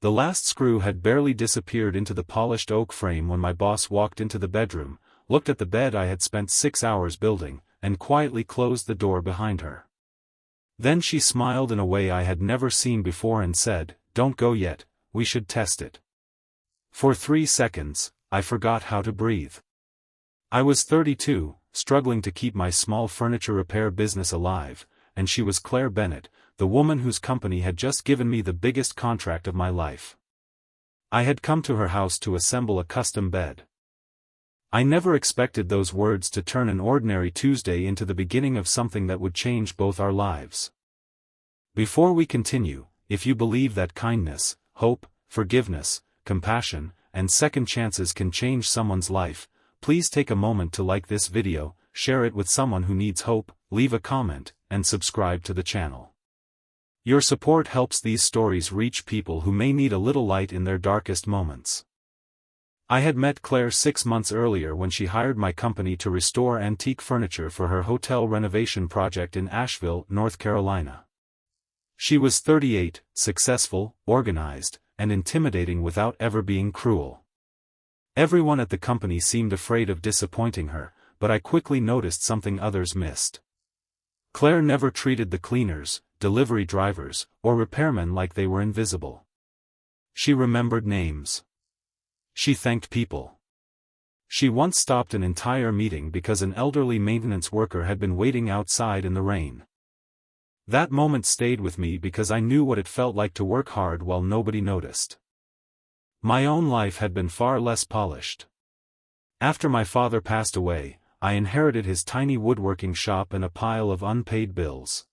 The last screw had barely disappeared into the polished oak frame when my boss walked into the bedroom, looked at the bed I had spent 6 hours building, and quietly closed the door behind her. Then she smiled in a way I had never seen before and said, "Don't go yet, we should test it." For 3 seconds, I forgot how to breathe. I was 32, struggling to keep my small furniture repair business alive, and she was Claire Bennett, the woman whose company had just given me the biggest contract of my life. I had come to her house to assemble a custom bed. I never expected those words to turn an ordinary Tuesday into the beginning of something that would change both our lives. Before we continue, if you believe that kindness, hope, forgiveness, compassion, and second chances can change someone's life, please take a moment to like this video, share it with someone who needs hope, leave a comment, and subscribe to the channel. Your support helps these stories reach people who may need a little light in their darkest moments. I had met Claire 6 months earlier when she hired my company to restore antique furniture for her hotel renovation project in Asheville, North Carolina. She was 38, successful, organized, and intimidating without ever being cruel. Everyone at the company seemed afraid of disappointing her, but I quickly noticed something others missed. Claire never treated the cleaners, delivery drivers, or repairmen like they were invisible. She remembered names. She thanked people. She once stopped an entire meeting because an elderly maintenance worker had been waiting outside in the rain. That moment stayed with me because I knew what it felt like to work hard while nobody noticed. My own life had been far less polished. After my father passed away, I inherited his tiny woodworking shop and a pile of unpaid bills.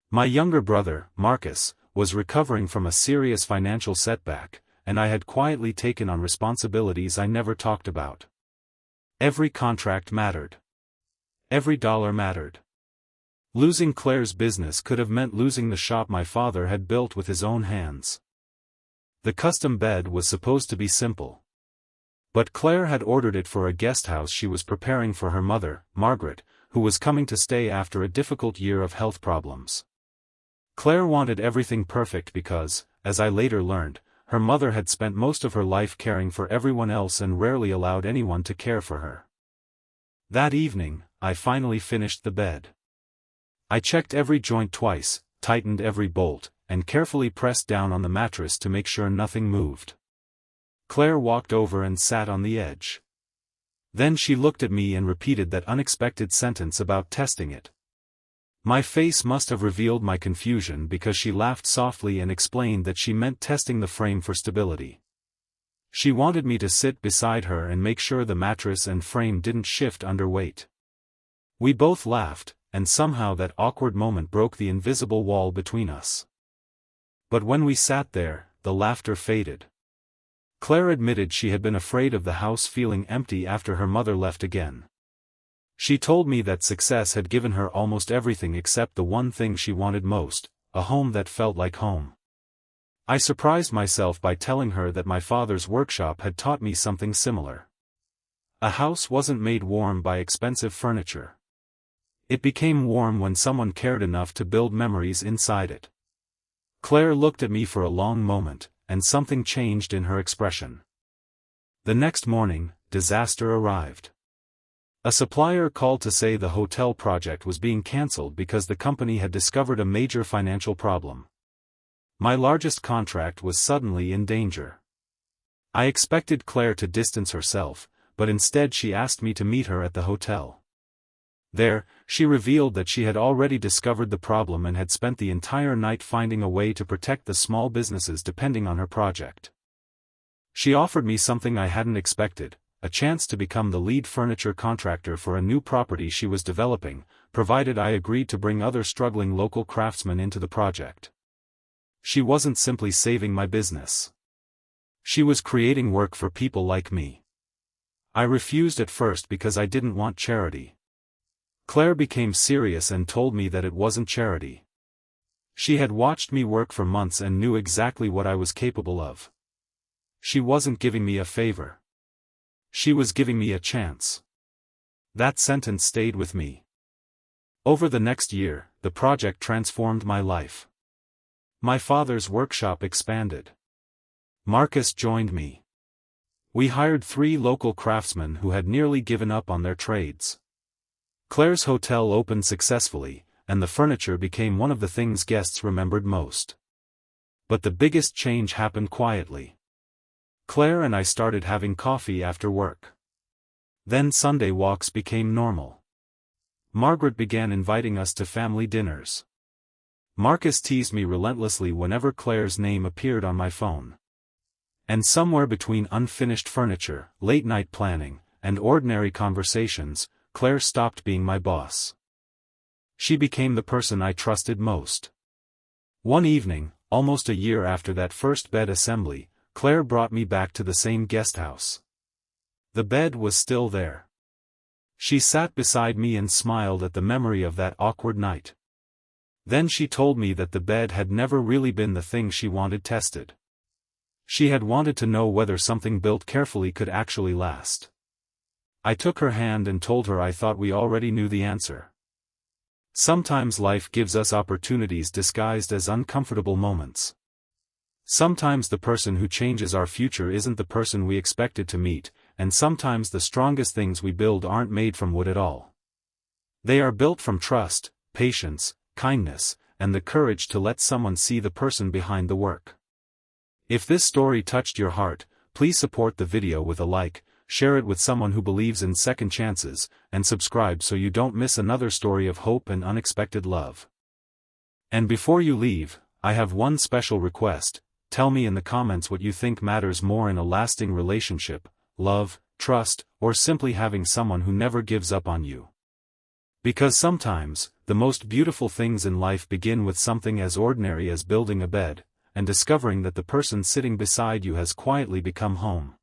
My younger brother, Marcus, was recovering from a serious financial setback, and I had quietly taken on responsibilities I never talked about. Every contract mattered. Every dollar mattered. Losing Claire's business could have meant losing the shop my father had built with his own hands. The custom bed was supposed to be simple. But Claire had ordered it for a guest house she was preparing for her mother, Margaret, who was coming to stay after a difficult year of health problems. Claire wanted everything perfect because, as I later learned, her mother had spent most of her life caring for everyone else and rarely allowed anyone to care for her. That evening, I finally finished the bed. I checked every joint twice, tightened every bolt, and carefully pressed down on the mattress to make sure nothing moved. Claire walked over and sat on the edge. Then she looked at me and repeated that unexpected sentence about testing it. My face must have revealed my confusion because she laughed softly and explained that she meant testing the frame for stability. She wanted me to sit beside her and make sure the mattress and frame didn't shift under weight. We both laughed, and somehow that awkward moment broke the invisible wall between us. But when we sat there, the laughter faded. Claire admitted she had been afraid of the house feeling empty after her mother left again. She told me that success had given her almost everything except the one thing she wanted most, a home that felt like home. I surprised myself by telling her that my father's workshop had taught me something similar. A house wasn't made warm by expensive furniture. It became warm when someone cared enough to build memories inside it. Claire looked at me for a long moment, and something changed in her expression. The next morning, disaster arrived. A supplier called to say the hotel project was being cancelled because the company had discovered a major financial problem. My largest contract was suddenly in danger. I expected Claire to distance herself, but instead she asked me to meet her at the hotel. There, she revealed that she had already discovered the problem and had spent the entire night finding a way to protect the small businesses depending on her project. She offered me something I hadn't expected, a chance to become the lead furniture contractor for a new property she was developing, provided I agreed to bring other struggling local craftsmen into the project. She wasn't simply saving my business. She was creating work for people like me. I refused at first because I didn't want charity. Claire became serious and told me that it wasn't charity. She had watched me work for months and knew exactly what I was capable of. She wasn't giving me a favor. She was giving me a chance. That sentence stayed with me. Over the next year, the project transformed my life. My father's workshop expanded. Marcus joined me. We hired 3 local craftsmen who had nearly given up on their trades. Claire's hotel opened successfully, and the furniture became one of the things guests remembered most. But the biggest change happened quietly. Claire and I started having coffee after work. Then Sunday walks became normal. Margaret began inviting us to family dinners. Marcus teased me relentlessly whenever Claire's name appeared on my phone. And somewhere between unfinished furniture, late-night planning, and ordinary conversations, Claire stopped being my boss. She became the person I trusted most. One evening, almost a year after that first bed assembly, Claire brought me back to the same guest house. The bed was still there. She sat beside me and smiled at the memory of that awkward night. Then she told me that the bed had never really been the thing she wanted tested. She had wanted to know whether something built carefully could actually last. I took her hand and told her I thought we already knew the answer. Sometimes life gives us opportunities disguised as uncomfortable moments. Sometimes the person who changes our future isn't the person we expected to meet, and sometimes the strongest things we build aren't made from wood at all. They are built from trust, patience, kindness, and the courage to let someone see the person behind the work. If this story touched your heart, please support the video with a like, share it with someone who believes in second chances, and subscribe so you don't miss another story of hope and unexpected love. And before you leave, I have one special request: tell me in the comments what you think matters more in a lasting relationship: love, trust, or simply having someone who never gives up on you. Because sometimes, the most beautiful things in life begin with something as ordinary as building a bed, and discovering that the person sitting beside you has quietly become home.